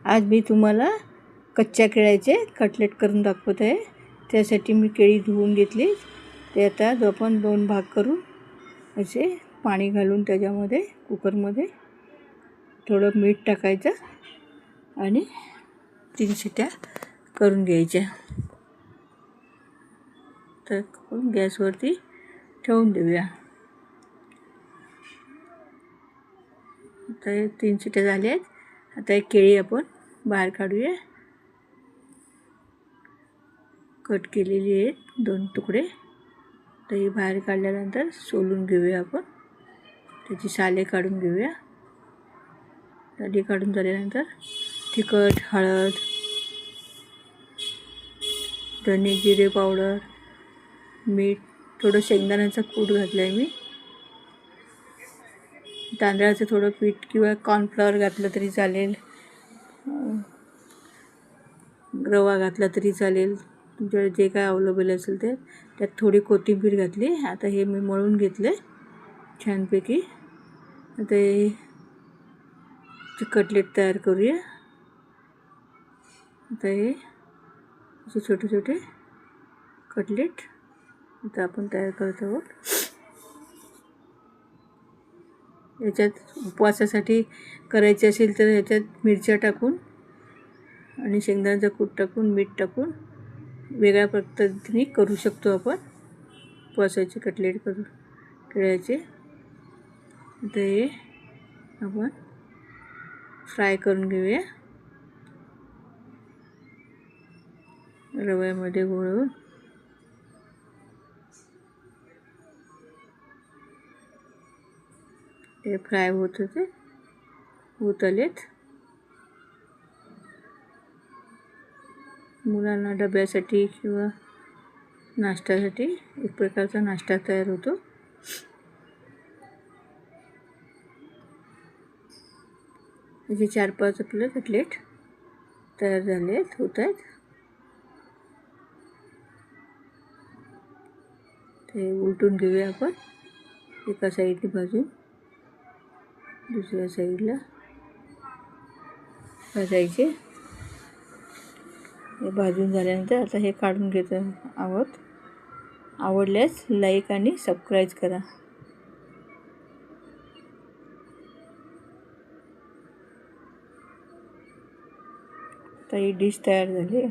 आज मी तुम्हाला कच्च्या केळ्याचे कटलेट करून दाखवत आहे। त्यासाठी मी केळी धुवून घेतली। ते आता आपण 2 भाग करून असे पाणी घालून त्याच्यामध्ये कुकरमध्ये थोडं मीठ टाकायचं आणि 3 शिट्या करून घ्यायच्या। तर गॅसवरती ठेवून देऊया। आता 3 शिट्या झाल्या आहेत। आता एक केळी आपण बाहेर काढूया। कट केलेली आहेत 2 तुकडे। तर ही बाहेर काढल्यानंतर सोलून घेऊया आपण। त्याची साले काढून घेऊया। साले काढून झाल्यानंतर तिखट, हळद, धने जिरे पावडर, मीठ, थोडं शेंगदाण्याचा कूट घातलाय मी। तांदळाचं थोडं पीठ किंवा कॉर्नफ्लॉवर घातलं तरी चालेल, रवा घातला तरी चालेल, तुमच्याकडे जे काय अवेलेबल असेल ते। त्यात थोडी कोथिंबीर घातली। आता हे मी मळून घेतले छानपैकी। आता हे कटलेट तयार करूया। आता हे असे छोटे छोटे कटलेट आता आपण तयार करत आहोत। याच्यात उपवासासाठी करायचे असेल तर याच्यात मिरच्या टाकून आणि शेंगदाण्याचा कूट टाकून मीठ टाकून वेगळ्या पद्धतीने करू शकतो आपण उपवासाचे कटलेट करून केळ्याचे। आता हे आपण फ्राय करून घेऊया रव्यामध्ये घोळवून। ते फ्राय होत आलेत। मुलांना डब्यासाठी किंवा नाश्त्यासाठी एक प्रकारचा नाश्ता तयार होतो। असे 4-5 आपले कटलेट तयार झाले होत आहेत। ते उलटून घेऊया आपण। एका साईडने भाजून दुसऱ्या साईडला भाजायचे। हे भाजून झाल्यानंतर आता हे काढून घेत आहोत। आवडल्यास लाईक आणि सबस्क्राईब करा। आता ही डिश तयार झाली।